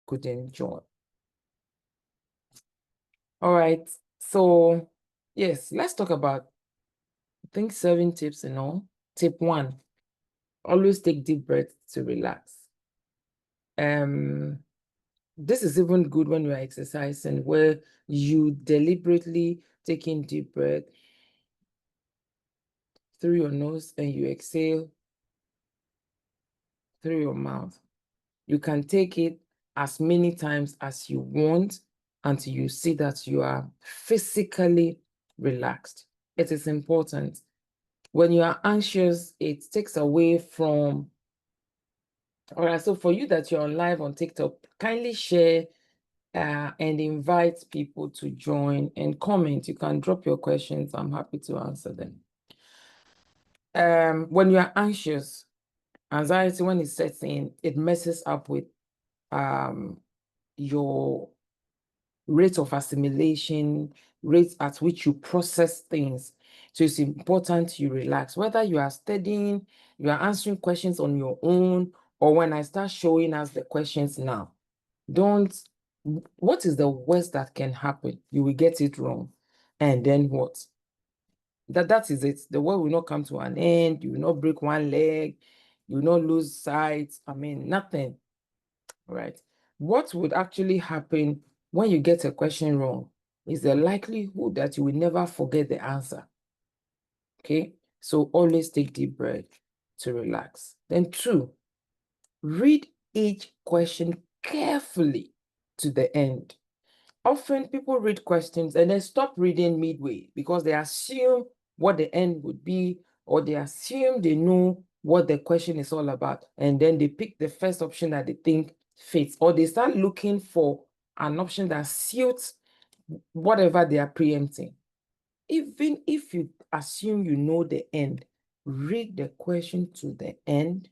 couldn't join. All right, so yes, let's talk about, I think, 7 tips and all. Tip 1, always take deep breaths to relax. This is even good when you are exercising, where you deliberately take in deep breath through your nose and you exhale through your mouth. You can take it as many times as you want until you see that you are physically relaxed. It is important. When you are anxious, it takes away from. All right, so for you that you're on live on TikTok, kindly share and invite people to join and comment. You can drop your questions. I'm happy to answer them. When you are anxious, anxiety, when it sets in, it messes up with your rate of assimilation, rate at which you process things. So it's important you relax. Whether you are studying, you are answering questions on your own, or when I start showing us the questions now, what is the worst that can happen? You will get it wrong. And then what? That is it. The world will not come to an end. You will not break one leg. You will not lose sight. I mean, nothing. Right? What would actually happen when you get a question wrong is the likelihood that you will never forget the answer. Okay? So always take deep breath to relax. Then 2, read each question carefully to the end. Often people read questions and then stop reading midway because they assume what the end would be, or they assume they know what the question is all about, and then they pick the first option that they think fits, or they start looking for an option that suits whatever they are preempting. Even if you assume you know the end, read the question to the end,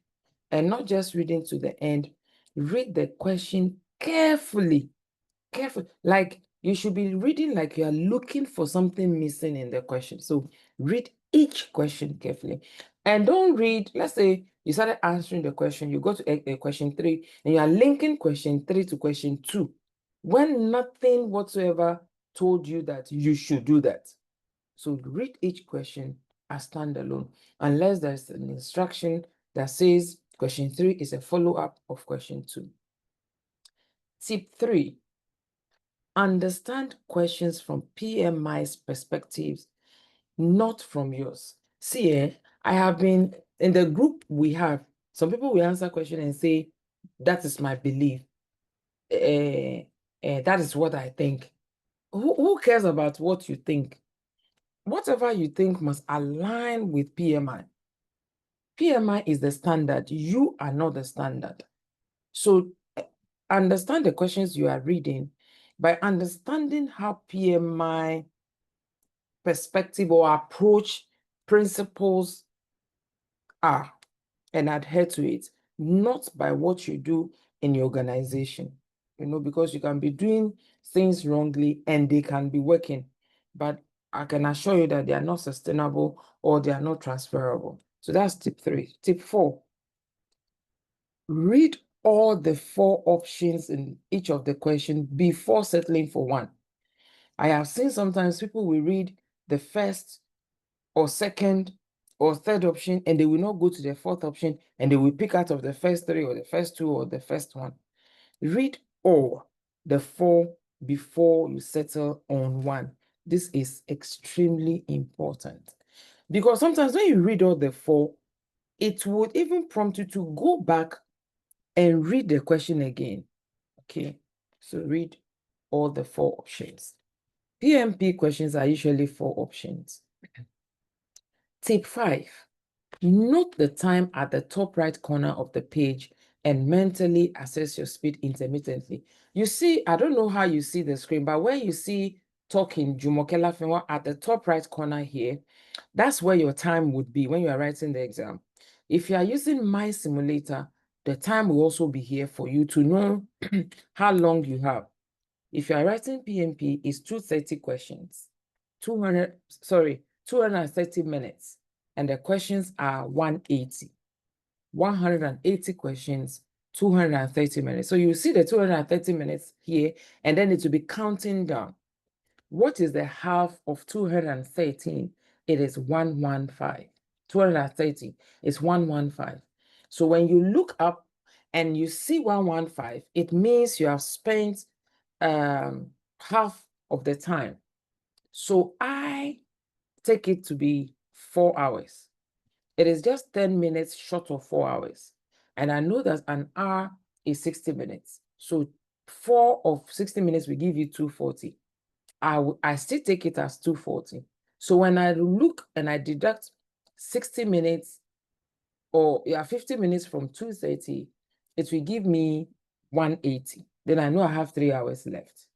and not just reading to the end, read the question carefully. Like you should be reading like you are looking for something missing in the question. So read each question carefully, and don't read. Let's say you started answering the question, you go to question 3, and you are linking question 3 to question 2, when nothing whatsoever told you that you should do that. So read each question as standalone, unless there's an instruction that says question 3 is a follow-up of question 2. Tip 3, understand questions from PMI's perspectives, not from yours. See, I have been in the group we have, some people will answer question and say, that is my belief. That is what I think. Who cares about what you think? Whatever you think must align with PMI. PMI is the standard. You are not the standard. So understand the questions you are reading by understanding how PMI perspective or approach principles are, and adhere to it, not by what you do in your organization. Because you can be doing things wrongly and they can be working, but I can assure you that they are not sustainable or they are not transferable. So that's tip 3. Tip 4, read all the 4 options in each of the questions before settling for one. I have seen sometimes people will read the first or second or third option, and they will not go to the 4th option, and they will pick out of the first 3 or the first 2 or the first one. Read all the 4 before you settle on one. This is extremely important, because sometimes when you read all the 4, it would even prompt you to go back and read the question again. Okay, so read all the 4 options. PMP questions are usually 4 options. Tip 5, note the time at the top right corner of the page and mentally assess your speed intermittently. You see, I don't know how you see the screen, but when you see talking Jumokela Fenwa at the top right corner here, that's where your time would be when you are writing the exam. If you are using My Simulator, the time will also be here for you to know how long you have. If you are writing PMP, it's 230 questions, 230 minutes, and the questions are 180. 180 questions, 230 minutes. So you see the 230 minutes here, and then it will be counting down. What is the half of 213? It is 115. 230 is 115. So when you look up and you see 115, it means you have spent half of the time. So I take it to be 4 hours. It is just 10 minutes short of 4 hours. And I know that an hour is 60 minutes. So 4 of 60 minutes will give you 240. I still take it as 240. So when I look and I deduct 60 minutes or 50 minutes from 230, it will give me 180. Then I know I have 3 hours left.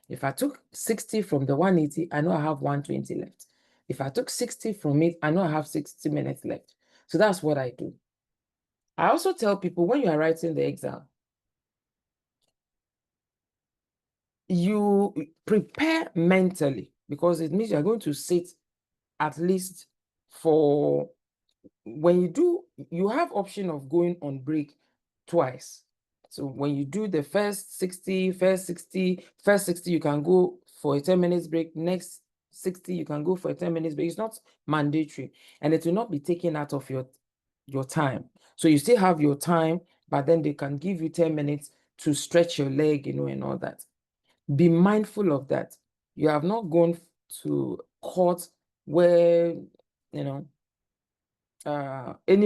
If I took 60 from the 180, I know I have 120 left. If I took 60 from it, I know I have 60 minutes left. So that's what I do. I also tell people when you are writing the exam, you prepare mentally because it means you're going to sit at least for, when you do, you have option of going on break twice. So when you do the first 60, you can go for a 10 minutes break. Next 60, you can go for a 10 minutes break. It's not mandatory, and it will not be taken out of your time. So you still have your time, but then they can give you 10 minutes to stretch your leg, and all that. Be mindful of that. You have not gone to court where, any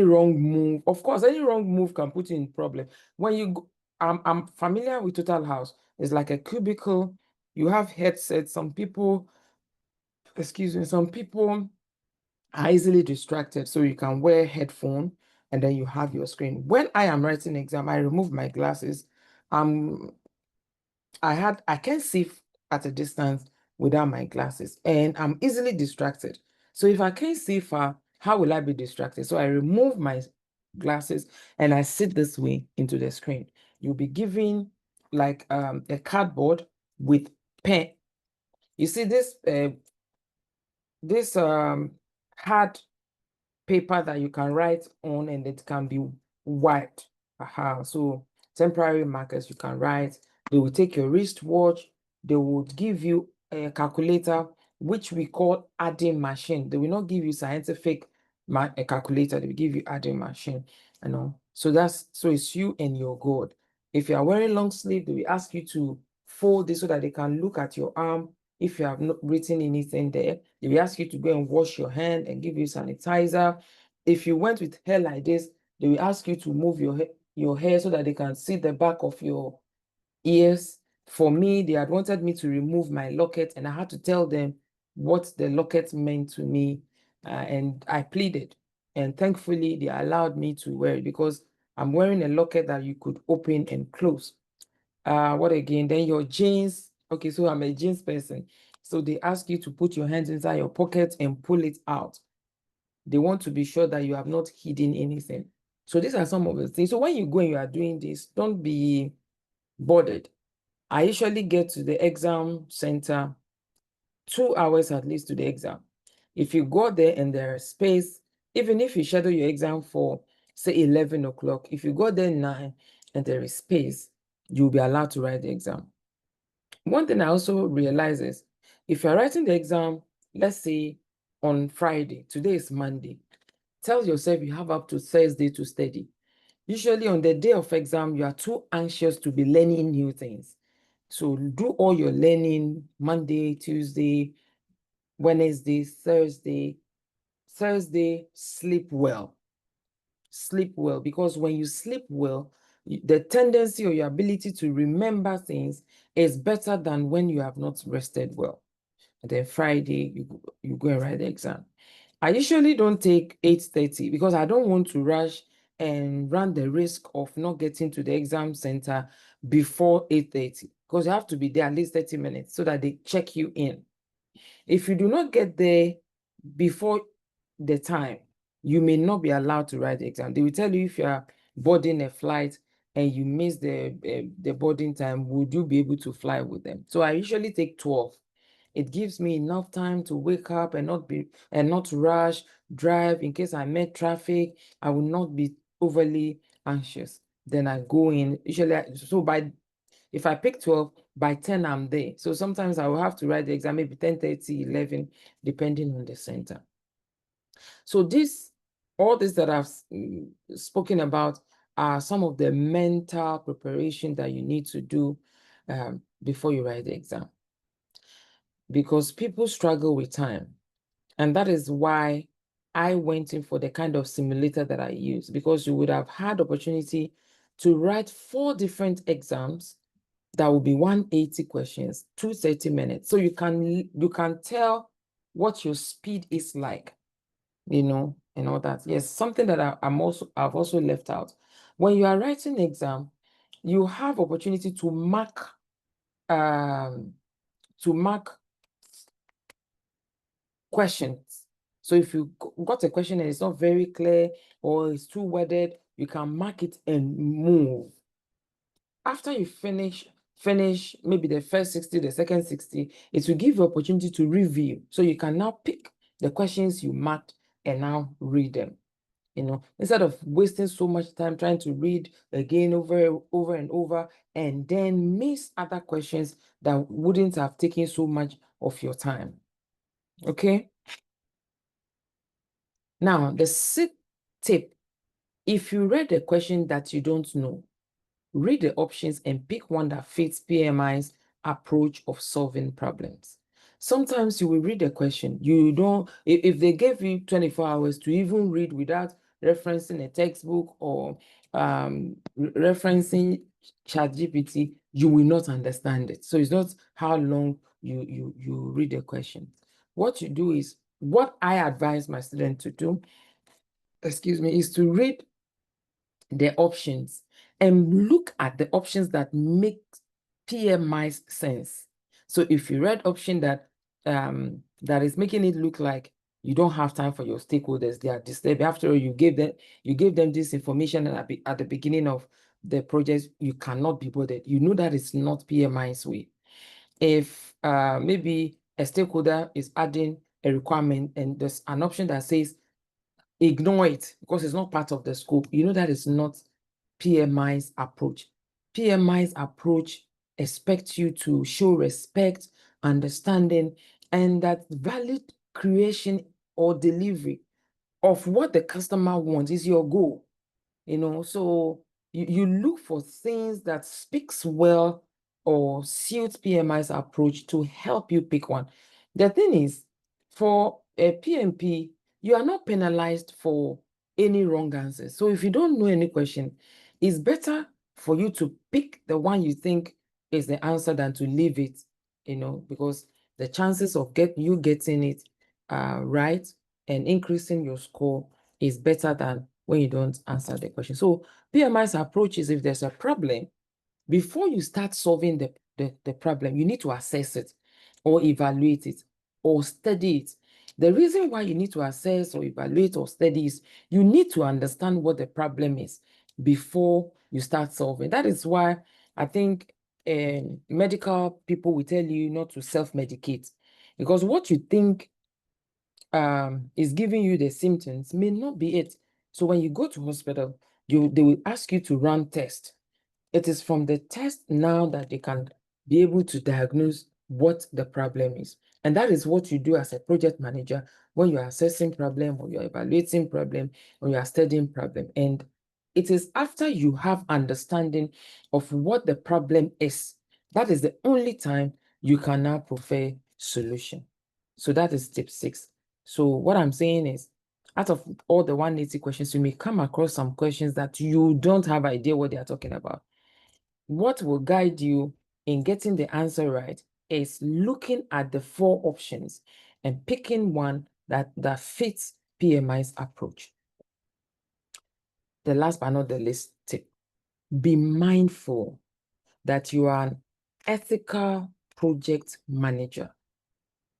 wrong move. Of course, any wrong move can put you in problem. When you go, I'm familiar with Total House. It's like a cubicle. You have headsets. Some people, some people are easily distracted, so you can wear headphone and then you have your screen. When I am writing exam, I remove my glasses. I can't see at a distance without my glasses, and I'm easily distracted. So if I can't see far, how will I be distracted? So I remove my glasses and I sit this way into the screen. You'll be given like a cardboard with pen. You see this hard paper that you can write on, and it can be white. So temporary markers you can write. They will take your wristwatch. They would give you a calculator, which we call adding machine. They will not give you scientific a calculator. They will give you adding machine. So it's you and your God. If you are wearing long sleeve, they will ask you to fold this so that they can look at your arm. If you have not written anything there, they will ask you to go and wash your hand and give you sanitizer. If you went with hair like this, they will ask you to move your hair so that they can see the back of your ears. For me, they had wanted me to remove my locket, and I had to tell them what the locket meant to me. And I pleaded. And thankfully, they allowed me to wear it because I'm wearing a locket that you could open and close. What again? Then your jeans. Okay, so I'm a jeans person. So they ask you to put your hands inside your pocket and pull it out. They want to be sure that you have not hidden anything. So these are some of the things. So when you go and you are doing this, don't be bothered. I usually get to the exam center 2 hours at least to the exam. If you go there and there is space, even if you schedule your exam for, say, 11 o'clock, if you go there 9 and there is space, you'll be allowed to write the exam. One thing I also realize is if you're writing the exam, let's say on Friday, today is Monday, tell yourself you have up to Thursday to study. Usually on the day of exam, you are too anxious to be learning new things. So do all your learning Monday, Tuesday, Wednesday, Thursday. Thursday, sleep well. Sleep well, because when you sleep well, the tendency or your ability to remember things is better than when you have not rested well. And then Friday, you go and write the exam. I usually don't take 8:30 because I don't want to rush and run the risk of not getting to the exam center before 8:30, because you have to be there at least 30 minutes so that they check you in. If you do not get there before the time, you may not be allowed to write the exam. They will tell you if you are boarding a flight and you miss the boarding time, would you be able to fly with them? So I usually take 12. It gives me enough time to wake up and not rush, drive. In case I met traffic, I will not be overly anxious. then I go in. Usually, so if I pick 12, by 10, I'm there. So sometimes I will have to write the exam maybe 10:30, 11, depending on the center. So all this that I've spoken about are some of the mental preparation that you need to do before you write the exam. Because people struggle with time. And that is why I went in for the kind of simulator that I use, because you would have had opportunity to write 4 different exams that will be 180 questions, 230 minutes. So you can tell what your speed is like, and all that. Yes, something that I've also left out. When you are writing an exam, you have opportunity to mark questions. So if you got a question and it's not very clear or it's too worded, you can mark it and move. After you finish maybe the first 60, the second 60, it will give you opportunity to review. So you can now pick the questions you marked and now read them. Instead of wasting so much time trying to read again over and over, and then miss other questions that wouldn't have taken so much of your time. Okay. Now, the 6th tip, if you read a question that you don't know, read the options and pick one that fits PMI's approach of solving problems. Sometimes you will read a question, if they gave you 24 hours to even read without referencing a textbook or referencing ChatGPT, you will not understand it. So it's not how long you read a question. What you do is, what I advise my students to do, is to read the options and look at the options that make PMI's sense. So if you read option that is making it look like you don't have time for your stakeholders, they are disturbed. After all, you gave them this information at the beginning of the project, you cannot be bothered. You know that it's not PMI's way. If maybe a stakeholder is adding a requirement and there's an option that says ignore it because it's not part of the scope, you know that is not PMI's approach. PMI's approach expects you to show respect, understanding, and that valid creation or delivery of what the customer wants is your goal. So you look for things that speaks well or suits PMI's approach to help you pick one. The thing is, for a PMP, you are not penalized for any wrong answers. So if you don't know any question, it's better for you to pick the one you think is the answer than to leave it, because the chances of you getting it right and increasing your score is better than when you don't answer the question. So PMI's approach is, if there's a problem, before you start solving the problem, you need to assess it or evaluate it or study it. The reason why you need to assess or evaluate or study is you need to understand what the problem is before you start solving. That is why I think medical people will tell you not to self-medicate, because what you think is giving you the symptoms may not be it. So when you go to hospital, they will ask you to run tests. It is from the test now that they can be able to diagnose what the problem is. And that is what you do as a project manager when you're assessing problem or you're evaluating problem or you're studying problem. And it is after you have understanding of what the problem is, that is the only time you can now prefer solution. So that is tip 6. So what I'm saying is, out of all the 180 questions, you may come across some questions that you don't have idea what they are talking about. What will guide you in getting the answer right is looking at the 4 options and picking one that fits PMI's approach. The last but not the least tip, be mindful that you are an ethical project manager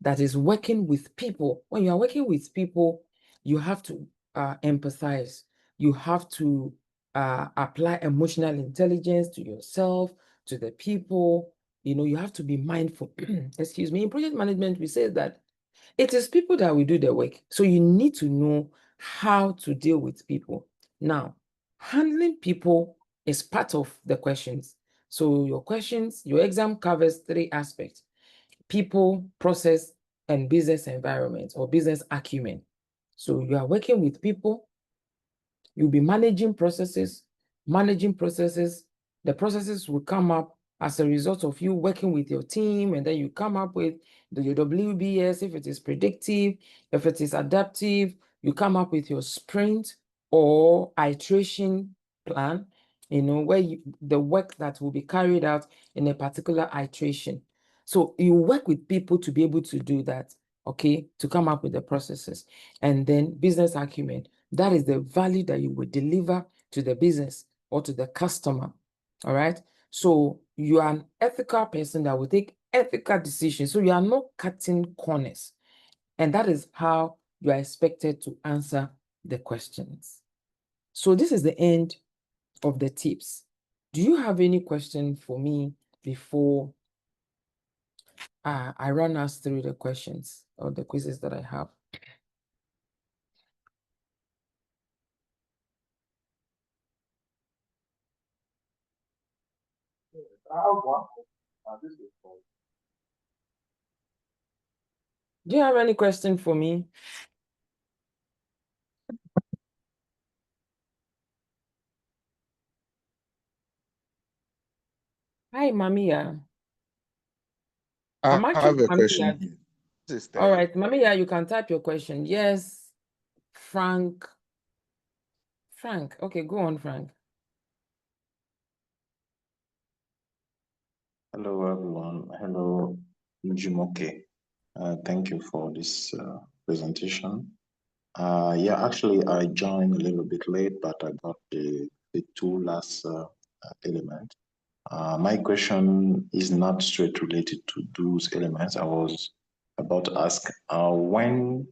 that is working with people. When you are working with people, you have to empathize. You have to apply emotional intelligence to yourself, to the people. You have to be mindful. Excuse me. In project management, we say that it is people that will do the work. So you need to know how to deal with people. Now, handling people It's part of the questions. So your exam covers 3 aspects: people, process, and business environment or business acumen. So you are working with people, you'll be managing processes. The processes will come up as a result of you working with your team, and then you come up with your WBS, if it is predictive, if it is adaptive, you come up with your sprint or iteration plan, where the work that will be carried out in a particular iteration. So you work with people to be able to do that, okay, to come up with the processes. And then business acumen, that is the value that you will deliver to the business or to the customer. All right. So you are an ethical person that will take ethical decisions. So you are not cutting corners. And that is how you are expected to answer the questions. So this is the end of the tips. Do you have any question for me before I run us through the questions or the quizzes that I have? Do you have any question for me? Hi, Mamiya. I I'm actually have a question Mamiya. here. This is All Terry. right, Mamiya, you can type your question. Yes, Frank. Frank. Okay, go on, Frank. Hello, everyone. Hello, Jimoke. Thank you for this presentation. Yeah, actually, I joined a little bit late, but I got the 2 last elements. My question is not straight related to those elements. I was about to ask when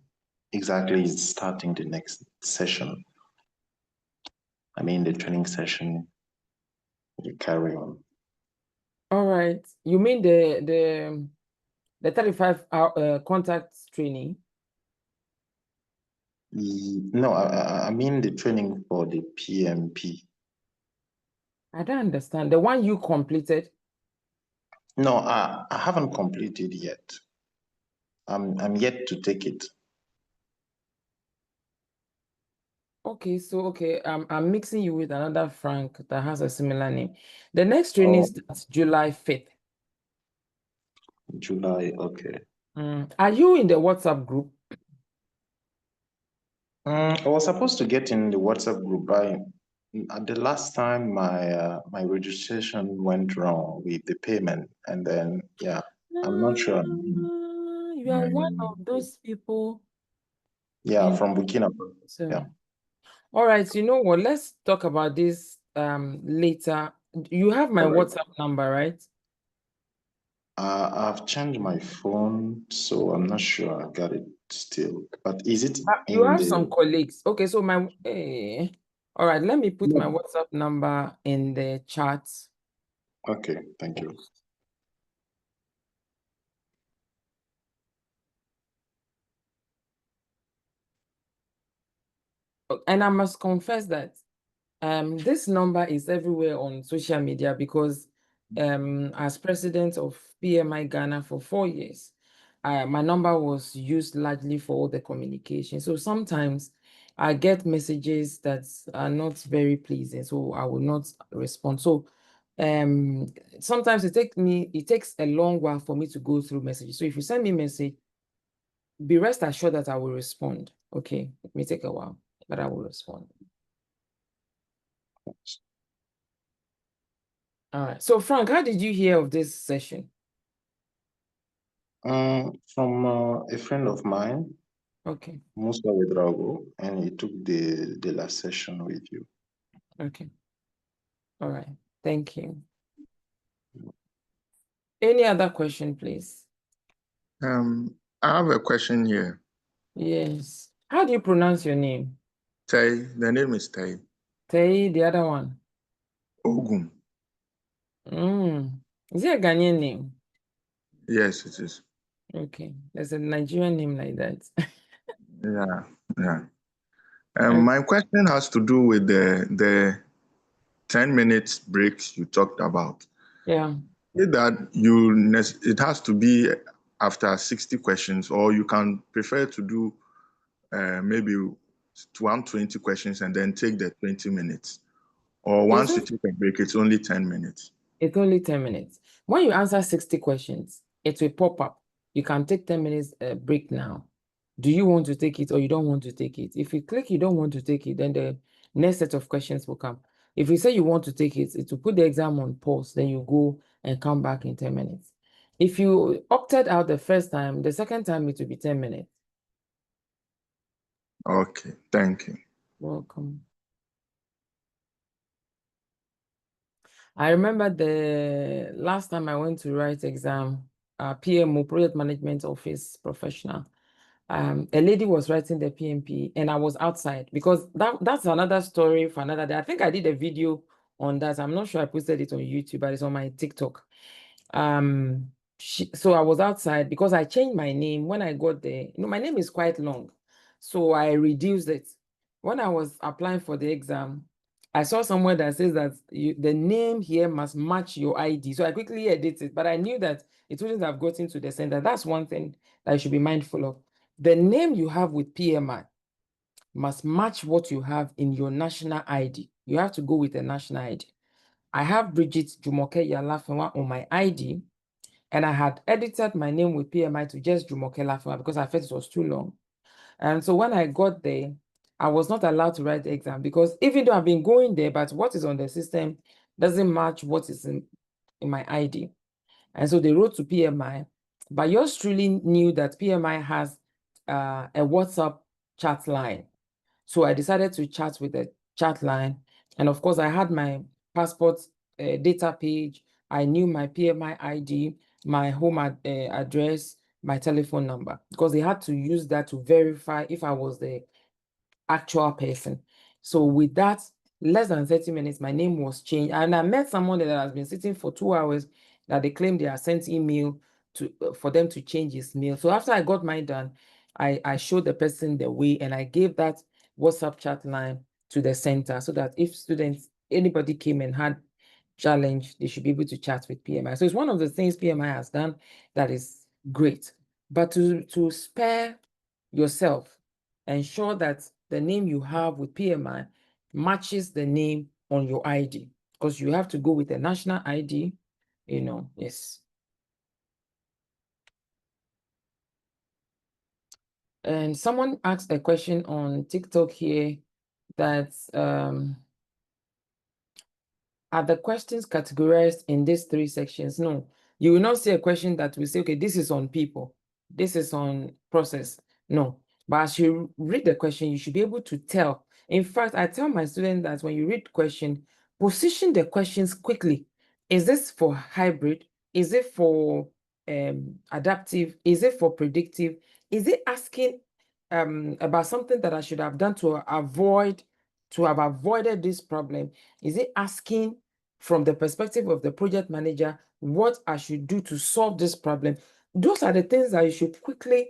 exactly is starting the next session? I mean, the training session will carry on. All right. You mean the 35-hour contact training? No, I mean the training for the PMP. I don't understand. The one you completed? No, I haven't completed yet. I'm yet to take it. Okay, so I'm mixing you with another Frank that has a similar name. The next training starts July 5th. July, okay. Are you in the WhatsApp group? I was supposed to get in the WhatsApp group. At the last time my registration went wrong with the payment, and then yeah, I'm not sure. You are one of those people. Yeah, from Burkina Faso. So, Yeah. all right, you know what? Let's talk about this later. You have my All right. WhatsApp number, right? I've changed my phone, so I'm not sure I got it still. But is it You in have some the? colleagues. Okay, so all right, let me put No. my WhatsApp number in the chat. Okay, thank you. And I must confess that this number is everywhere on social media because as president of PMI Ghana for 4 years, my number was used largely for all the communication. So sometimes I get messages that are not very pleasing, so I will not respond. So sometimes it takes a long while for me to go through messages. So if you send me a message, be rest assured that I will respond. Okay, it may take a while, but I will respond. All right. So Frank, how did you hear of this session? From a friend of mine, Okay. Musa Wedrago, and he took the last session with you. Okay. All right. Thank you. Any other question, please? I have a question here. Yes. How do you pronounce your name? Tai, the name is Tai. Tei, the other one. Ogum. Is it a Ghanaian name? Yes, it is. Okay. There's a Nigerian name like that. Yeah, yeah. Okay. My question has to do with the 10 minutes breaks you talked about. Yeah. That it has to be after 60 questions, or you can prefer to do maybe 120 questions and then take the 20 minutes. Or It's once you just, take a break, it's only 10 minutes. it's only 10 minutes. When you answer 60 questions, it will pop up. You can take 10 minutes break now. Do you want to take it or you don't want to take it? If you click you don't want to take it, then the next set of questions will come. If you say you want to take it, it will put the exam on pause, then you go and come back in 10 minutes. If you opted out the first time, the second time it will be 10 minutes. Okay, thank you. Welcome. I remember the last time I went to write exam, PMO, Project Management Office Professional. A lady was writing the PMP and I was outside because that's another story for another day. I think I did a video on that. I'm not sure I posted it on YouTube, but it's on my TikTok. So I was outside because I changed my name when I got there. You know, my name is quite long, so I reduced it. When I was applying for the exam, I saw somewhere that says that the name here must match your ID. So I quickly edited, but I knew that it wouldn't have gotten to the center. That's one thing that you should be mindful of. The name you have with PMI must match what you have in your national ID. You have to go with a national ID. I have Bridget Jumoke Yalafenwa on my ID, and I had edited my name with PMI to just Jumoke Lafenwa because I felt it was too long. And so when I got there, I was not allowed to write the exam because even though I've been going there, but what is on the system doesn't match what is in my ID. And so they wrote to PMI, but yours truly knew that PMI has a WhatsApp chat line. So I decided to chat with the chat line. And of course, I had my passport data page. I knew my PMI ID, my home address, my telephone number, because they had to use that to verify if I was the actual person. So with that, less than 30 minutes, my name was changed. And I met someone that has been sitting for 2 hours that they claimed they had sent email to for them to change his mail. So after I got mine done, I showed the person the way and I gave that WhatsApp chat line to the center so that if students, anybody came and had challenge, they should be able to chat with PMI. So it's one of the things PMI has done that is great. But to spare yourself, ensure that the name you have with PMI matches the name on your ID, because you have to go with a national ID, yes. And someone asked a question on TikTok here that are the questions categorized in these 3 sections? No, you will not see a question that will say, okay, this is on people, this is on process. No, but as you read the question, you should be able to tell. In fact, I tell my students that when you read the question, position the questions quickly. Is this for hybrid? Is it for adaptive? Is it for predictive? Is it asking about something that I should have done to have avoided this problem? Is it asking from the perspective of the project manager what I should do to solve this problem? Those are the things that you should quickly,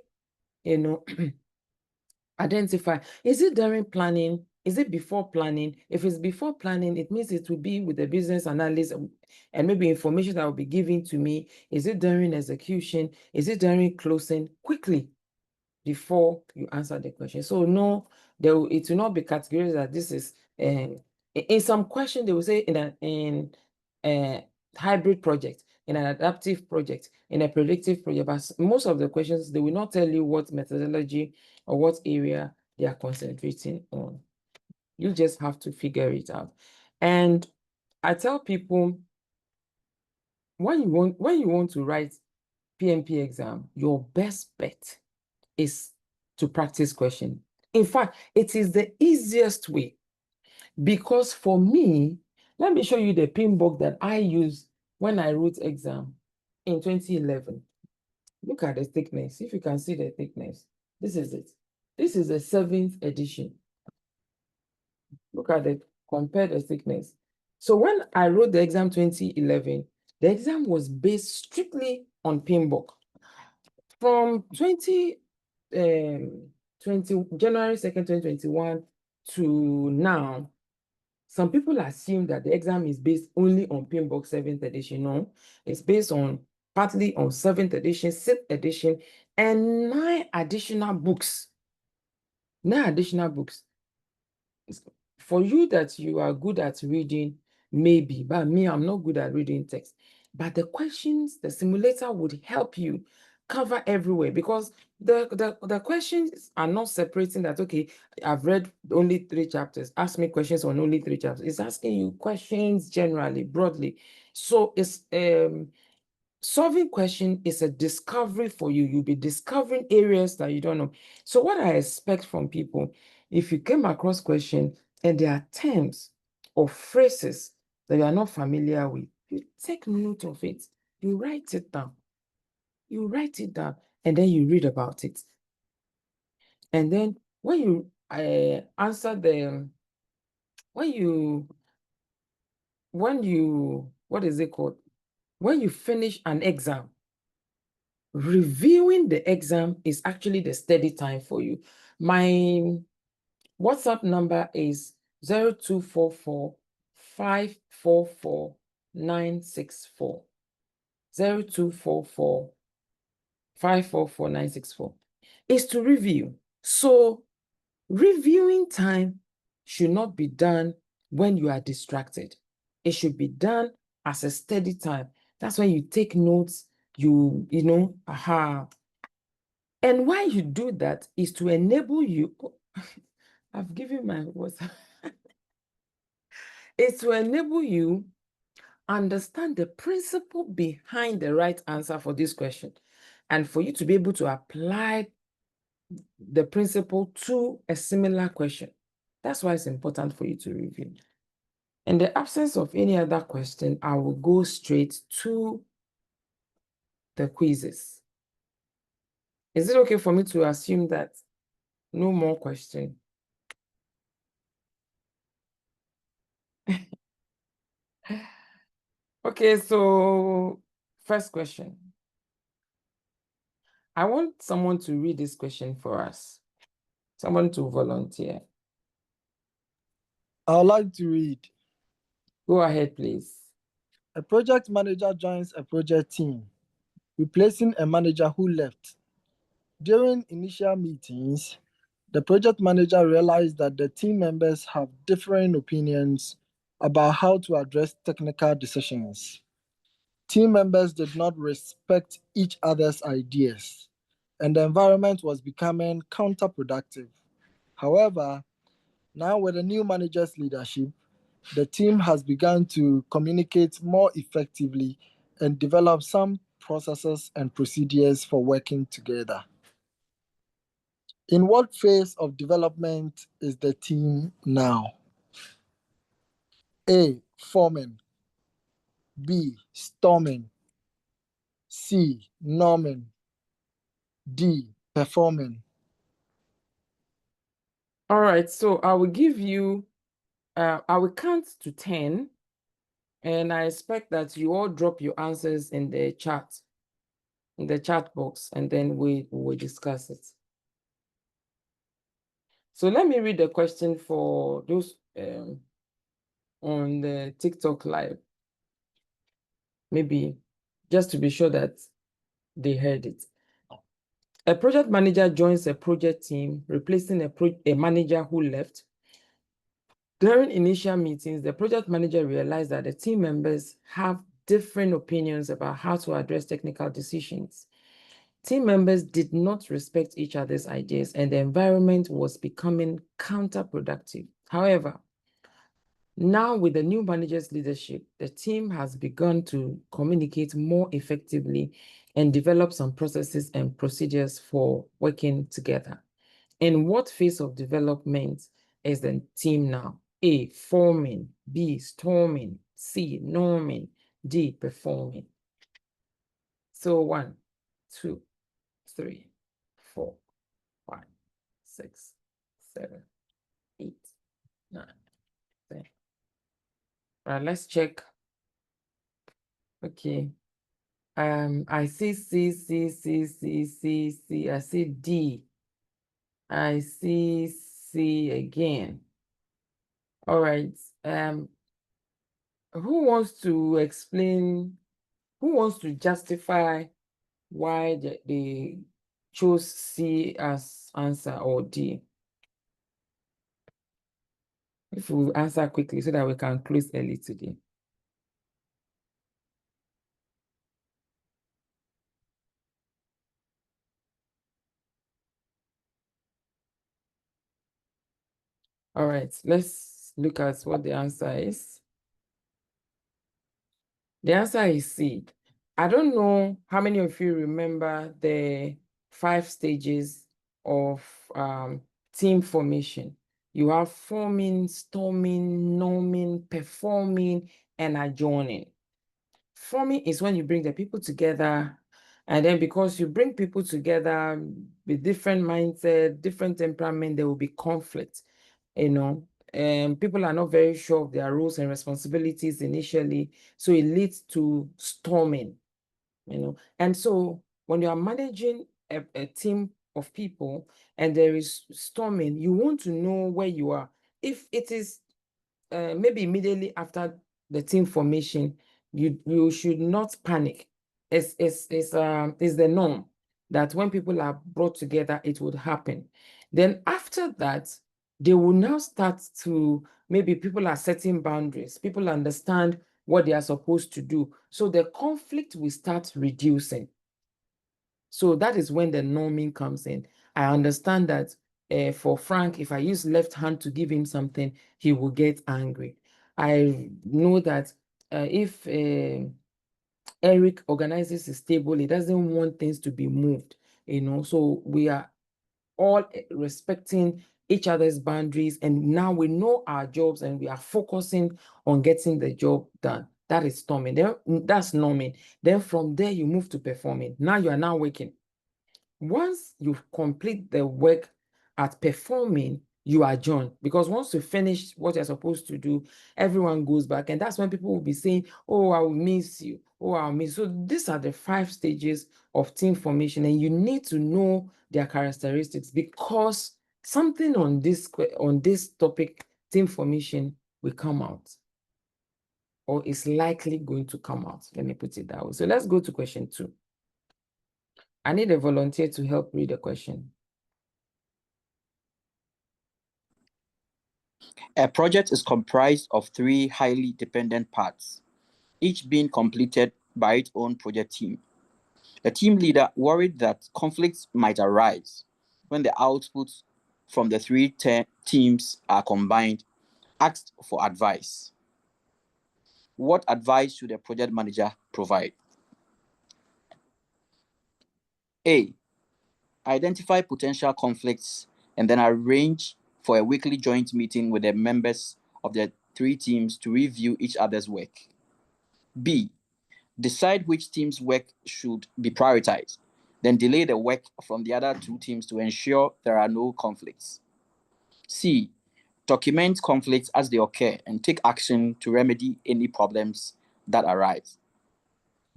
identify. Is it during planning? Is it before planning? If it's before planning, it means it will be with the business analyst and maybe information that will be given to me. Is it during execution? Is it during closing? Quickly, before you answer the question. So no, it will not be categorized that this is in some question they will say in a hybrid project, in an adaptive project, in a predictive project, but most of the questions they will not tell you what methodology or what area they are concentrating on. You just have to figure it out. And I tell people when you want to write PMP exam, your best bet is to practice question. In fact, it is the easiest way because for me, let me show you the pin book that I used when I wrote exam in 2011. Look at the thickness. If you can see the thickness, this is it. This is the 7th edition. Look at it, compare the thickness. So when I wrote the exam 2011, the exam was based strictly on pin book. From 20 January 2nd, 2021 to now, Some people assume that the exam is based only on PMBOK 7th edition. No, it's based on partly on 7th edition, 6th edition, and 9 additional books. 9 additional books. For you that you are good at reading, maybe, but me, I'm not good at reading text. But the questions, the simulator would help you cover everywhere, because the questions are not separating that, okay, I've read only 3 chapters, ask me questions on only 3 chapters. It's asking you questions generally, broadly. So it's solving question is a discovery for you. You'll be discovering areas that you don't know. So what I expect from people, if you came across question and there are terms or phrases that you are not familiar with, you take note of it. You write it down. You write it down, and then you read about it. And then when you answer the, when you, what is it called? When you finish an exam, reviewing the exam is actually the steady time for you. My WhatsApp number is 0244 544 964. 0244 544 964 is to review. So reviewing time should not be done when you are distracted. It should be done as a steady time. That's when you take notes, you know, aha. And why you do that is to enable you. I've given my WhatsApp. It's to enable you understand the principle behind the right answer for this question, and for you to be able to apply the principle to a similar question. That's why it's important for you to review. In the absence of any other question, I will go straight to the quizzes. Is it okay for me to assume that no more question? Okay, so first question. I want someone to read this question for us. Someone to volunteer. I would like to read. Go ahead, please. A project manager joins a project team, replacing a manager who left. During initial meetings, the project manager realized that the team members have differing opinions about how to address technical decisions. Team members did not respect each other's ideas, and the environment was becoming counterproductive. However, now with the new manager's leadership, the team has begun to communicate more effectively and develop some processes and procedures for working together. In what phase of development is the team now? A. Forming. B. Storming. C. Norming. D. Performing. All right, so I will give you, I will count to 10, and I expect that you all drop your answers in the chat box, and then we will discuss it. So let me read the question for those on the TikTok live. Maybe just to be sure that they heard it. A project manager joins a project team, replacing a manager who left. During initial meetings, the project manager realized that the team members have different opinions about how to address technical decisions. Team members did not respect each other's ideas, and the environment was becoming counterproductive. However, now with the new manager's leadership, the team has begun to communicate more effectively and develop some processes and procedures for working together. In what phase of development is the team now? A, forming. B, storming. C, norming. D, performing. So 1, 2, 3, 4, 5, 6, 7, 8, 9, 10. Right, let's check. Okay. I see C, C, C, C, C, C. I see D. I see C again. All right. Who wants to explain? Who wants to justify why they chose C as answer or D? If we answer quickly so that we can close early today. All right, let's look at what the answer is. The answer is C. I don't know how many of you remember the 5 stages of team formation. You have forming, storming, norming, performing, and adjourning. Forming is when you bring the people together, and then because you bring people together with different mindset, different temperament, there will be conflict, you know. And people are not very sure of their roles and responsibilities initially, so it leads to storming, you know. And so when you are managing a team of people and there is storming, you want to know where you are. If it is maybe immediately after the team formation, you should not panic. It's the norm that when people are brought together, it would happen. Then after that, they will now start to, maybe people are setting boundaries. People understand what they are supposed to do. So the conflict will start reducing. So that is when the norming comes in. I understand that for Frank, if I use left hand to give him something, he will get angry. I know that if Eric organizes his table, he doesn't want things to be moved, you know. So we are all respecting each other's boundaries, and now we know our jobs and we are focusing on getting the job done. That is storming. Then that's norming. Then from there you move to performing. Now you are now working. Once you complete the work at performing, you adjourn, because once you finish what you're supposed to do, everyone goes back, and that's when people will be saying, oh, I will miss you, oh, I'll miss. So these are the 5 stages of team formation, and you need to know their characteristics, because something on this topic, team formation, will come out, or is likely going to come out. Let me put it that way. So let's go to question 2. I need a volunteer to help read the question. A project is comprised of 3 highly dependent parts, each being completed by its own project team. The team leader, worried that conflicts might arise when the outputs from the 3 teams are combined, asked for advice. What advice should a project manager provide? A. Identify potential conflicts and then arrange for a weekly joint meeting with the members of the 3 teams to review each other's work. B. Decide which team's work should be prioritized, then delay the work from the other 2 teams to ensure there are no conflicts. C. Document conflicts as they occur and take action to remedy any problems that arise.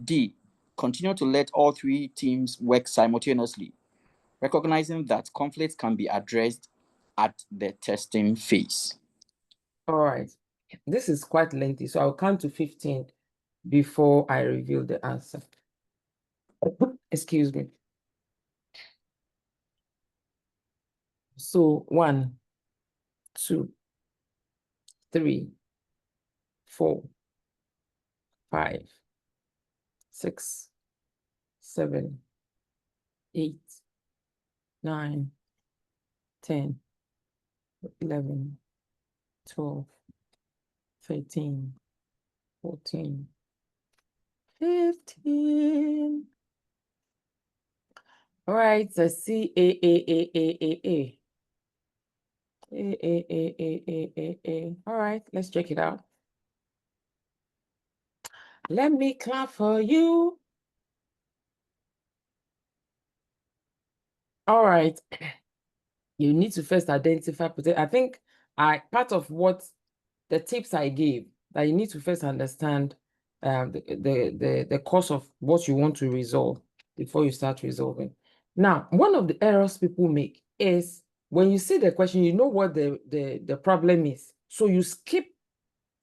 D. Continue to let all 3 teams work simultaneously, recognizing that conflicts can be addressed at the testing phase. All right. This is quite lengthy, so I'll count to 15 before I reveal the answer. Excuse me. So 1, 2, 3, 4, 5, 6, 7, 8, 9, 10, 11, 12, 13, 14, 15. All right, so C A. All right, let's check it out. Let me clap for you. All right. You need to first identify. I think part of what the tips I gave, that you need to first understand the cause of what you want to resolve before you start resolving. Now, one of the errors people make is when you see the question, you know what the problem is. So you skip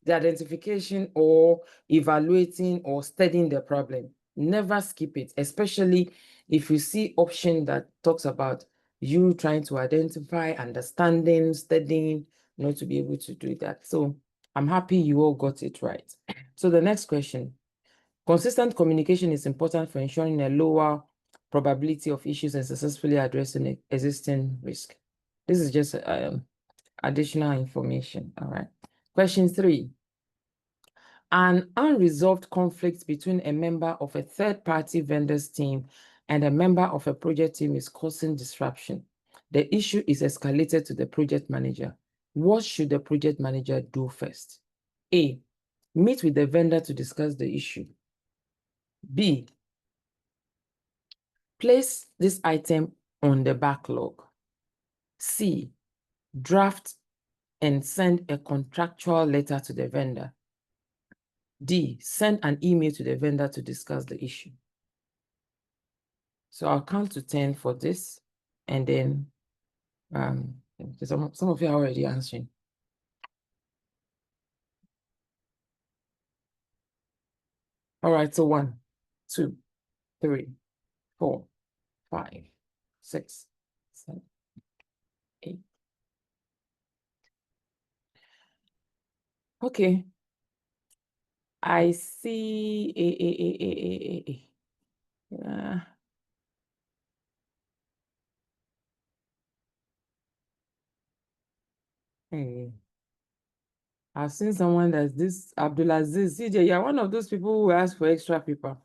the identification or evaluating or studying the problem. Never skip it, especially if you see option that talks about you trying to identify, understanding, studying, to be able to do that. So I'm happy you all got it right. So the next question. Consistent communication is important for ensuring a lower probability of issues and successfully addressing existing risk. This is just additional information. All right. Question 3. An unresolved conflict between a member of a third-party vendor's team and a member of a project team is causing disruption. The issue is escalated to the project manager. What should the project manager do first? A. Meet with the vendor to discuss the issue. B. Place this item on the backlog. C. Draft and send a contractual letter to the vendor. D. Send an email to the vendor to discuss the issue. So I'll count to 10 for this, and then some of you are already answering. All right, so 1, 2, 3, 4, 5, 6, 7, 8. Okay. I see hey. I've seen someone that's this Abdulaziz. CJ, you're one of those people who ask for extra paper.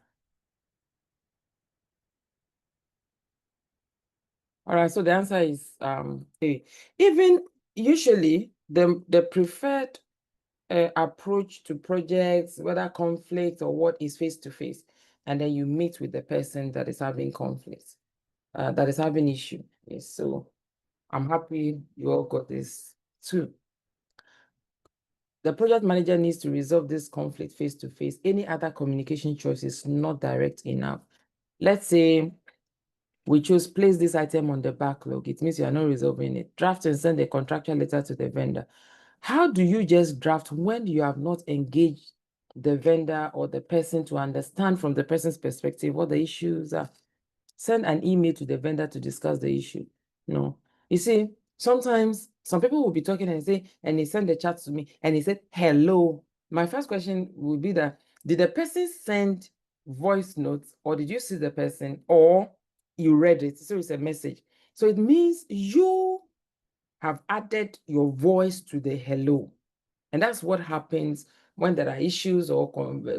All right, so the answer is A. Even usually the preferred approach to projects, whether conflict or what, is face-to-face. And then you meet with the person that is having conflict, that is having issue. Yes, so I'm happy you all got this too. The project manager needs to resolve this conflict face-to-face. Any other communication choice is not direct enough. Let's say we choose place this item on the backlog. It means you are not resolving it. Draft and send a contractual letter to the vendor. How do you just draft when you have not engaged the vendor or the person to understand from the person's perspective what the issues are? Send an email to the vendor to discuss the issue. No. You see, sometimes some people will be talking and say, and he sent the chat to me and he said, hello. My first question would be that, did the person send voice notes, or did you see the person, or you read it? So it's a message. So it means you have added your voice to the hello. And that's what happens when there are issues or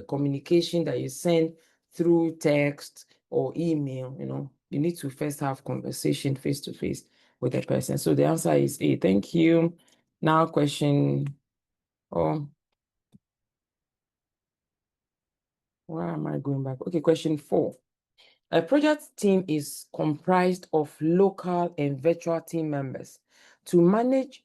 communication that you send through text or email. You need to first have conversation face-to-face with the person. So the answer is A. Thank you. Now question, where am I going back? Okay, question 4. A project team is comprised of local and virtual team members. To manage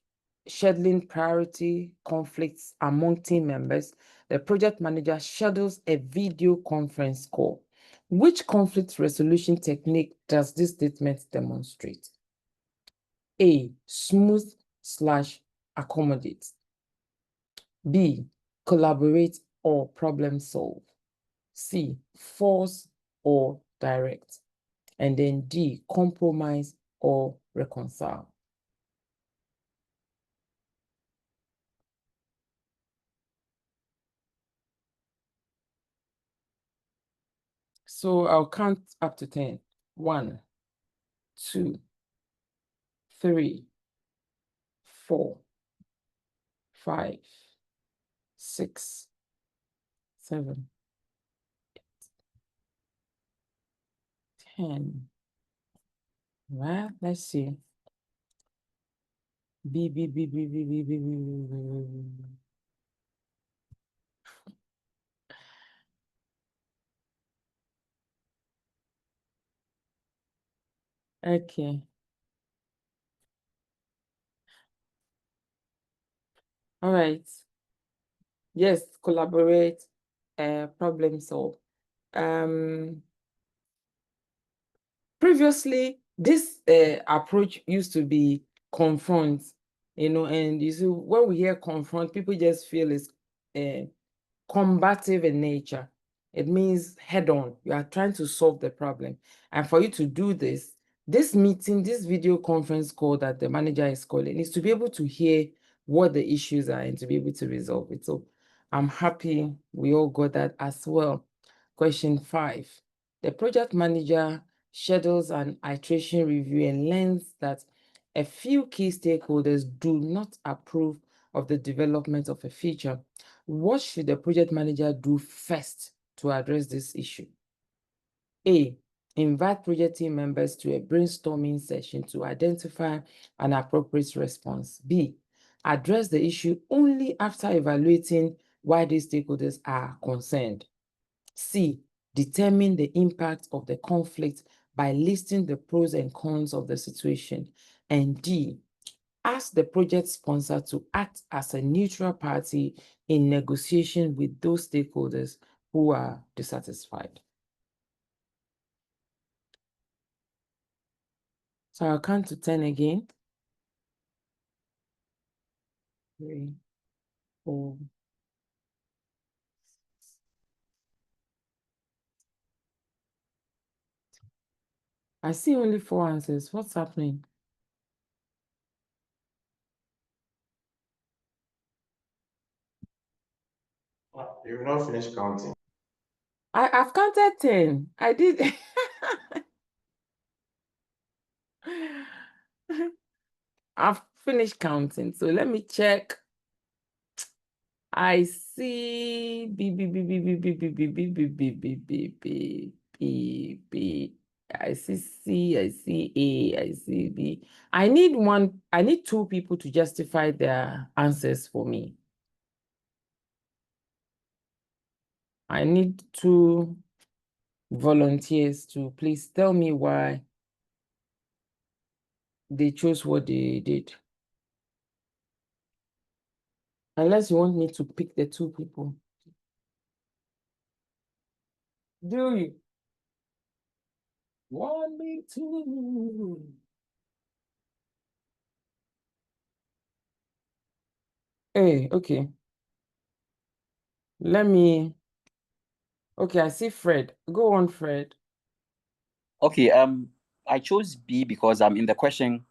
scheduling priority conflicts among team members, the project manager schedules a video conference call. Which conflict resolution technique does this statement demonstrate? A. Smooth/accommodate. B. Collaborate or problem solve. C. Force or direct. And then D. Compromise or reconcile. So I'll count up to 10. 1, 2, 3, 4, 5, 6, 7, 10. Well, let's see. B. Okay. All right. Yes, collaborate, problem solve. Previously, this approach used to be confront. you know, and you see, when we hear confront, people just feel it's combative in nature. It means head on. You are trying to solve the problem. And for you to do this, this meeting, this video conference call that the manager is calling is to be able to hear what the issues are and to be able to resolve it. So I'm happy we all got that as well. Question 5. The project manager schedules an iteration review and learns that a few key stakeholders do not approve of the development of a feature. What should the project manager do first to address this issue? A, invite project team members to a brainstorming session to identify an appropriate response. B, address the issue only after evaluating why these stakeholders are concerned. C, determine the impact of the conflict by listing the pros and cons of the situation. And D, ask the project sponsor to act as a neutral party in negotiation with those stakeholders who are dissatisfied. So I'll count to 10 again. 3, 4. I see only 4 answers. What's happening? You've not finished counting. I've counted 10. I did. I've finished counting. So let me check. I see B, B, B, B, B, B, B, B, B, B, B, B, B, B, B, B. I see C, I see A, I see B. I need 2 people to justify their answers for me. I need 2 volunteers to please tell me why they chose what they did. Unless you want me to pick the 2 people. Do you want me to? Hey, okay. Okay, I see Fred. Go on, Fred. Okay, I chose B because in the question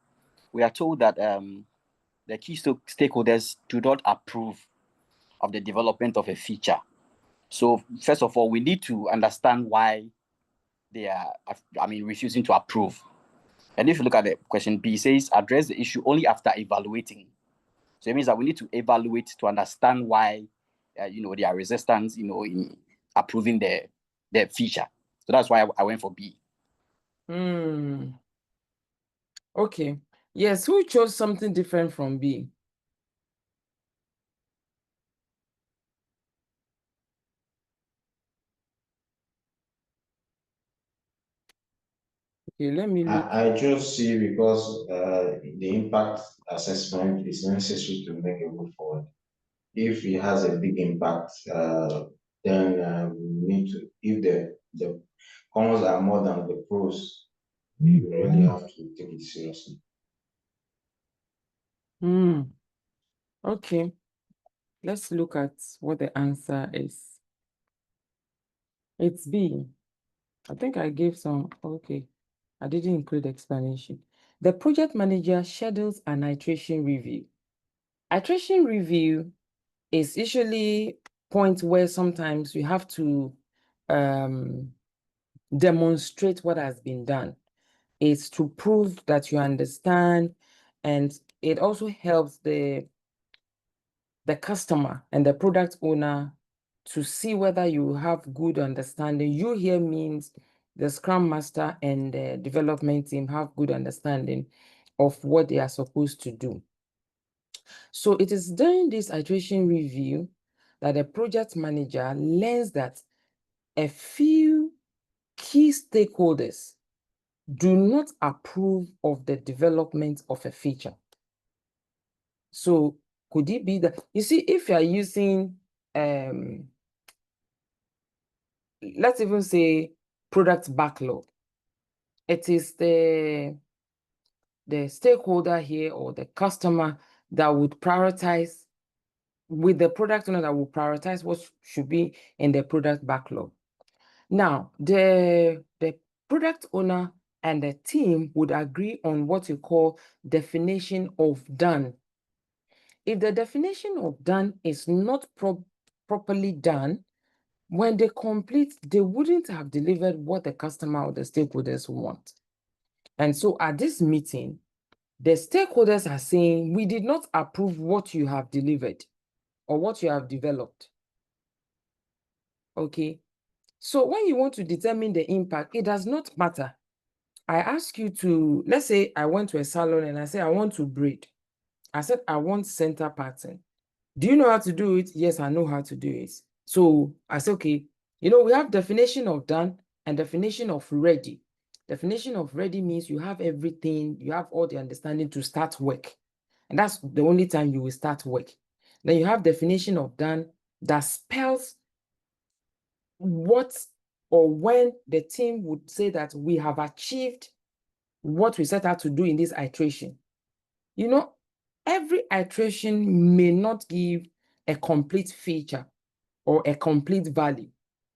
we are told that the key stakeholders do not approve of the development of a feature. So first of all, we need to understand why they are, refusing to approve. And if you look at the question B, it says address the issue only after evaluating. So it means that we need to evaluate to understand why, they are resistant, in approving the feature. So that's why I went for B. Okay. Yes, who chose something different from B? Okay, let me look. I chose C because the impact assessment is necessary to make a move forward. If it has a big impact, then we need to, if the cons are more than the pros, we really have to take it seriously. Okay, let's look at what the answer is. It's B. I think I gave some, okay. I didn't include explanation. The project manager schedules an iteration review. Iteration review is usually point where sometimes you have to demonstrate what has been done. It's to prove that you understand, and it also helps the customer and the product owner to see whether you have good understanding. You here means the Scrum Master and the development team have good understanding of what they are supposed to do. So it is during this iteration review that the project manager learns that a few key stakeholders do not approve of the development of a feature. So could it be that, you see, if you are using, let's even say product backlog, it is the stakeholder here or the customer that would prioritize, with the product owner that will prioritize what should be in the product backlog. Now, the product owner and the team would agree on what you call definition of done. If the definition of done is not properly done, when they complete, they wouldn't have delivered what the customer or the stakeholders want. And so at this meeting, the stakeholders are saying, we did not approve what you have delivered or what you have developed. Okay. So when you want to determine the impact, it does not matter. I ask you to, let's say I went to a salon and I say, I want to braid. I said, I want center pattern. Do you know how to do it? Yes, I know how to do it. So I said, okay, you know, we have definition of done and definition of ready. Definition of ready means you have everything, you have all the understanding to start work. And that's the only time you will start work. Then you have definition of done that spells what or when the team would say that we have achieved what we set out to do in this iteration. You know, every iteration may not give a complete feature or a complete value.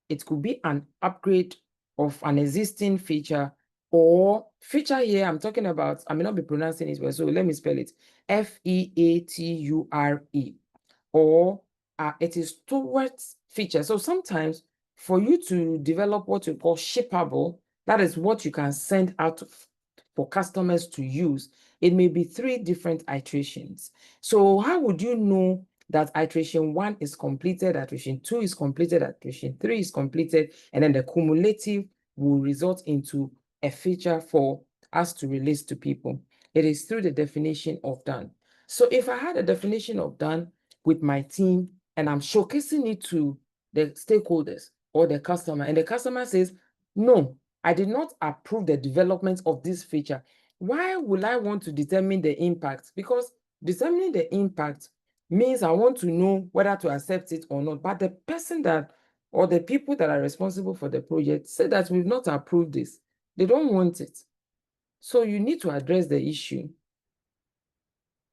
It could be an upgrade of an existing feature, or feature here I'm talking about, I may not be pronouncing it well, so let me spell it, Feature, or it is towards feature. So sometimes for you to develop what you call shippable, that is what you can send out for customers to use, it may be 3 different iterations. So how would you know that iteration 1 is completed, iteration 2 is completed, iteration 3 is completed, and then the cumulative will result into a feature for us to release to people? It is through the definition of done. So if I had a definition of done with my team and I'm showcasing it to the stakeholders or the customer, and the customer says, no, I did not approve the development of this feature, why will I want to determine the impact? Because determining the impact means I want to know whether to accept it or not. But the person that, or the people that are responsible for the project say that we've not approved this. They don't want it. So you need to address the issue.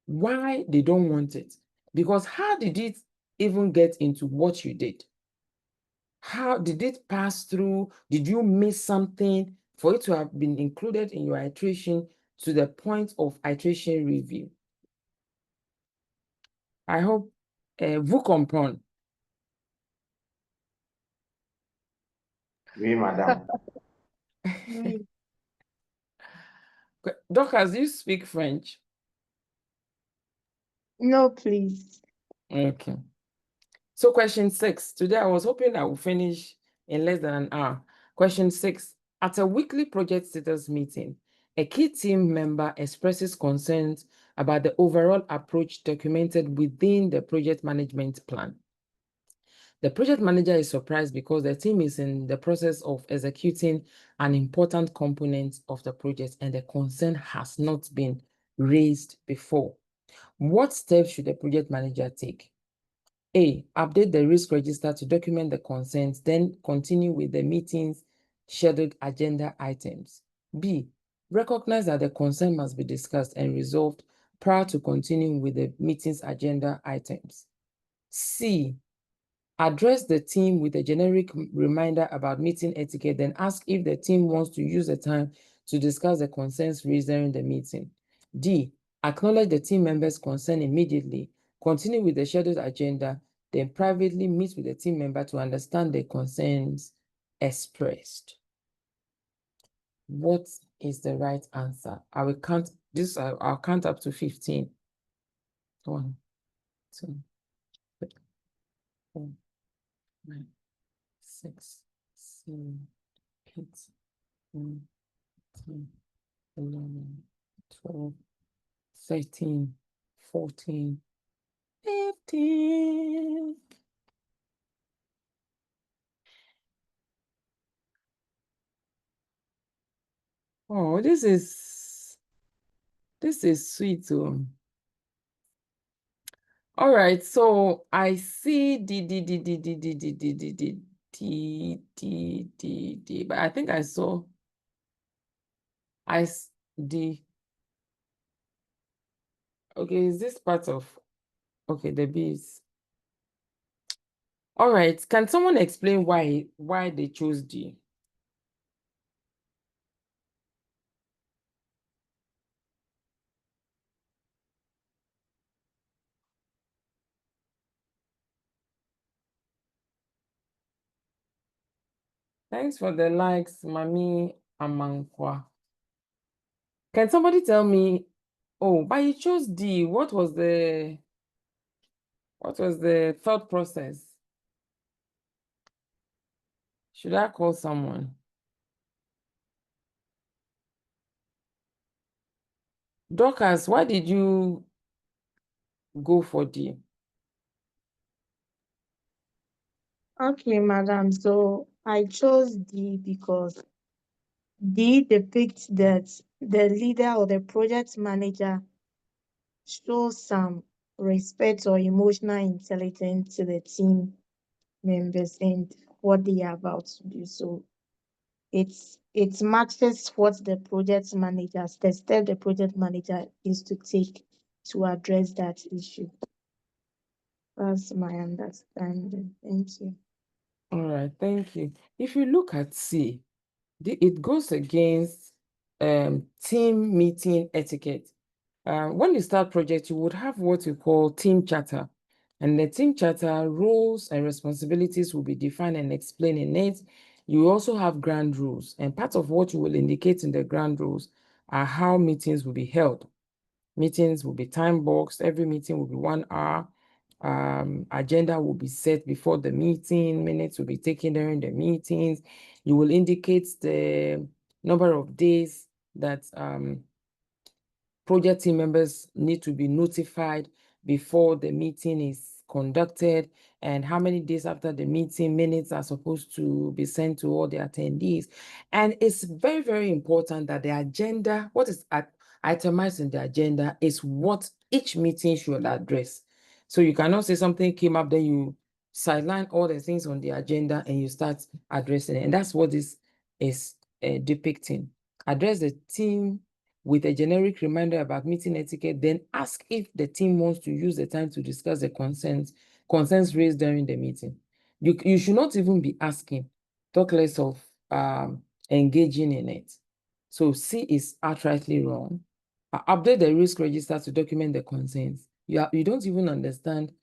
Why they don't want it? Because how did it even get into what you did? How did it pass through? Did you miss something for it to have been included in your iteration to the point of iteration review? I hope vous comprenez. Oui, madame. Dorcas, do you speak French? No, please. Okay. So question 6. Today I was hoping I would finish in less than an hour. Question 6. At a weekly project status meeting, a key team member expresses concerns about the overall approach documented within the project management plan. The project manager is surprised because the team is in the process of executing an important component of the project and the concern has not been raised before. What steps should the project manager take? A, update the risk register to document the concerns, then continue with the meeting's scheduled agenda items. B, recognize that the concern must be discussed and resolved prior to continuing with the meeting's agenda items. C, address the team with a generic reminder about meeting etiquette, then ask if the team wants to use the time to discuss the concerns raised during the meeting. D, acknowledge the team members' concern immediately, continue with the scheduled agenda, then privately meet with the team member to understand the concerns expressed. What is the right answer? I will count this, I'll count up to 15. 1, 2, 3, 4, 9, 6, 7, 8, 9, 10, 11, 12, 13, 14, 15. Oh, this is sweet. All right, so I see but I think I saw Okay, is this part of, okay, the B is, all right, can someone explain why they chose D? Thanks for the likes, Mami Amankwa. Can somebody tell me, oh, but you chose D, what was the thought process? Should I call someone? Dorcas, why did you go for D? Okay, madam. So I chose D because D depicts that the leader or the project manager shows some respect or emotional intelligence to the team members and what they are about to do. So it matches what the step the project manager is to take to address that issue. That's my understanding. Thank you. All right, thank you. If you look at C, it goes against team meeting etiquette. When you start project, you would have what you call team charter. And the team charter, roles and responsibilities will be defined and explained in it. You also have ground rules. And part of what you will indicate in the ground rules are how meetings will be held. Meetings will be time boxed. Every meeting will be 1 hour. Agenda will be set before the meeting. Minutes will be taken during the meetings. You will indicate the number of days that project team members need to be notified before the meeting is conducted, and how many days after the meeting minutes are supposed to be sent to all the attendees. And it's very, very important that the agenda, what is itemized in the agenda, is what each meeting should address. So you cannot say something came up, then you sideline all the things on the agenda and you start addressing it. And that's what this is depicting. Address the team with a generic reminder about meeting etiquette, then ask if the team wants to use the time to discuss the concerns raised during the meeting. You should not even be asking, talk less of engaging in it. So C is outrightly wrong. Update the risk register to document the concerns. You don't even understand.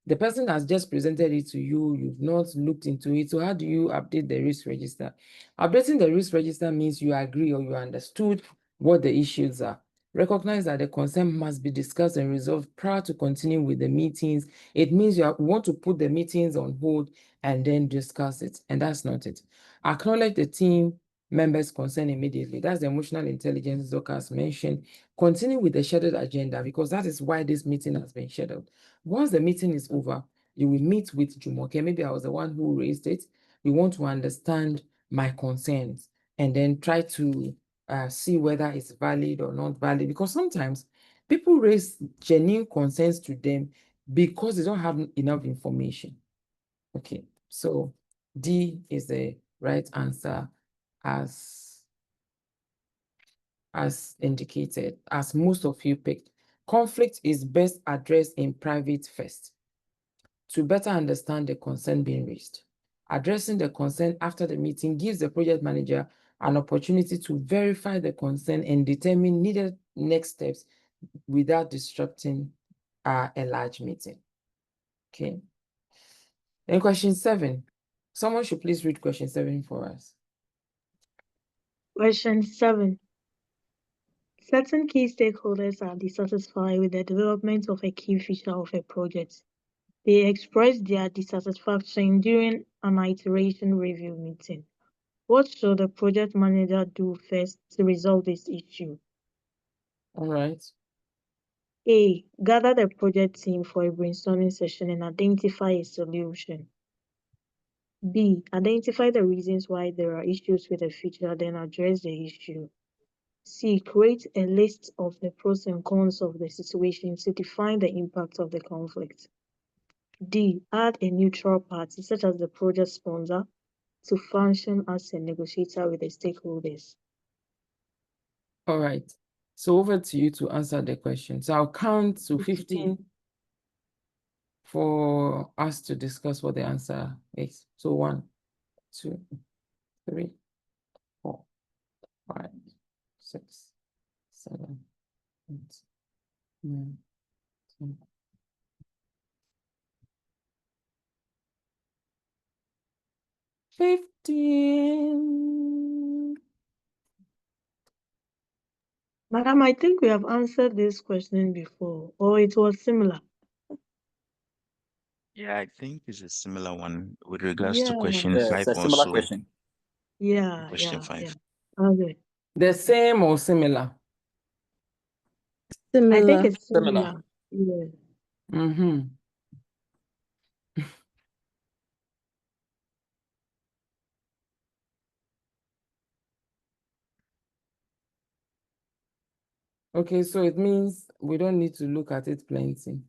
The person has just presented it to you. You've not looked into it. So how do you update the risk register? Updating the risk register means you agree or you understood what the issues are. Recognize that the concern must be discussed and resolved prior to continuing with the meetings. It means you want to put the meetings on hold and then discuss it, and that's not it. Acknowledge the team members' concern immediately. That's the emotional intelligence Dorcas mentioned. Continue with the scheduled agenda because that is why this meeting has been scheduled. Once the meeting is over, you will meet with Jumoke. Maybe I was the one who raised it. We want to understand my concerns and then try to see whether it's valid or not valid, because sometimes people raise genuine concerns to them because they don't have enough information. Okay, so D is the right answer as indicated, as most of you picked. Conflict is best addressed in private first to better understand the concern being raised. Addressing the concern after the meeting gives the project manager an opportunity to verify the concern and determine needed next steps without disrupting a large meeting. Okay. Then question 7. Someone should please read question 7 for us. Question 7. Certain key stakeholders are dissatisfied with the development of a key feature of a project. They express their dissatisfaction during an iteration review meeting. What should the project manager do first to resolve this issue? All right. A. Gather the project team for a brainstorming session and identify a solution. B. Identify the reasons why there are issues with the feature, then address the issue. C. Create a list of the pros and cons of the situation to define the impact of the conflict. D. Add a neutral party, such as the project sponsor, to function as a negotiator with the stakeholders. All right. So over to you to answer the question. So I'll count to 15 for us to discuss what the answer is. So 1, 2, 3, 4, 5, 6, 7, 8, 9, 10. 15. Madam, I think we have answered this question before, or it was similar. Yeah, I think it's a similar one with regards to Yeah, question Yeah, 5 it's a similar also. question. yeah, Question yeah, 5. yeah. Okay. The same or similar? I think Similar. it's Similar. similar. Yeah. Mm-hmm. Okay, so it means we don't need to look at it plenty.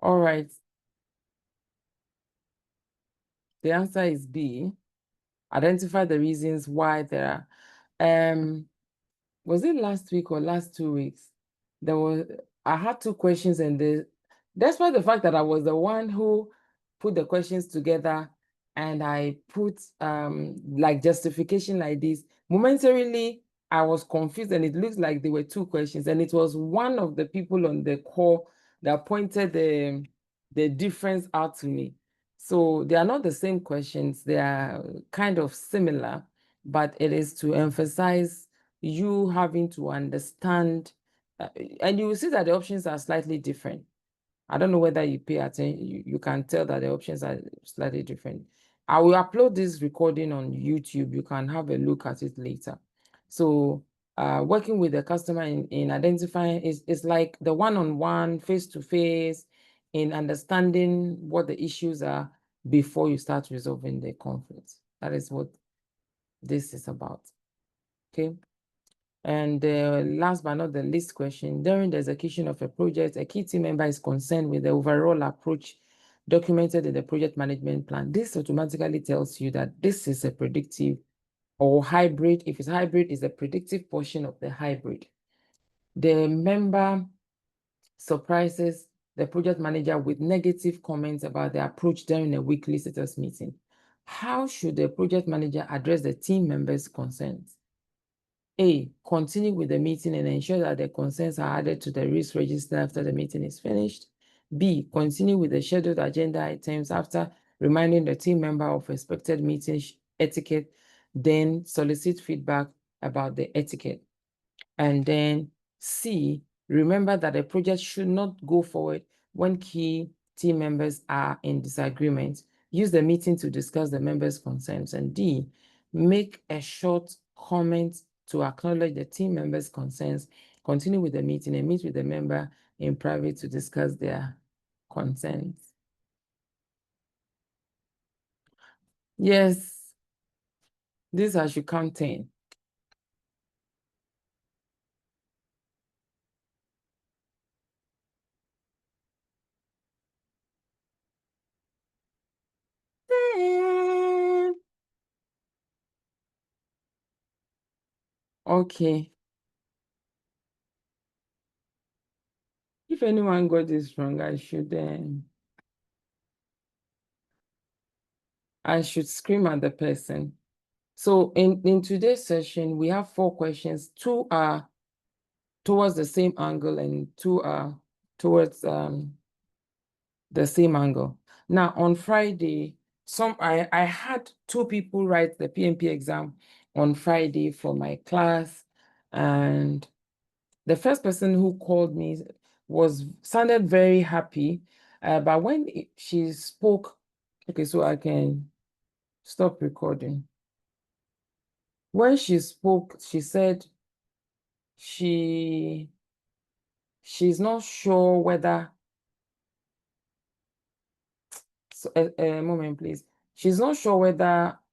All right. The answer is B. Identify the reasons why there are. Was it last week or last 2 weeks? I had 2 questions, and despite the fact that I was the one who put the questions together and I put like justification like this, momentarily I was confused and it looks like there were 2 questions, and it was one of the people on the call that pointed the difference out to me. So they are not the same questions, they are kind of similar, but it is to emphasize you having to understand, and you will see that the options are slightly different. I don't know whether you pay attention, you can tell that the options are slightly different. I will upload this recording on YouTube. You can have a look at it later. So working with the customer in identifying is like the one-on-one, face-to-face, in understanding what the issues are before you start resolving the conflicts. That is what this is about. Okay. And last but not the least question, during the execution of a project, a key team member is concerned with the overall approach documented in the project management plan. This automatically tells you that this is a predictive or hybrid. If it's hybrid, it's a predictive portion of the hybrid. The member surprises the project manager with negative comments about the approach during a weekly status meeting. How should the project manager address the team members' concerns? A, continue with the meeting and ensure that the concerns are added to the risk register after the meeting is finished. B, continue with the scheduled agenda items after reminding the team member of expected meeting etiquette, then solicit feedback about the etiquette. And then C, remember that a project should not go forward when key team members are in disagreement. Use the meeting to discuss the members' concerns. And D, make a short comment to acknowledge the team members' concerns. Continue with the meeting and meet with the member in private to discuss their concerns. Yes, this I should count 10. Okay. If anyone got this wrong, I should scream at the person. So in today's session, we have 4 questions. 2 are towards the same angle and 2 are towards the same angle. Now on Friday, I had 2 people write the PMP exam on Friday for my class, and the first person who called me sounded very happy, but when she spoke, okay, so I can stop recording. When she spoke, she said she's not sure whether, so, a moment please. She's not sure whether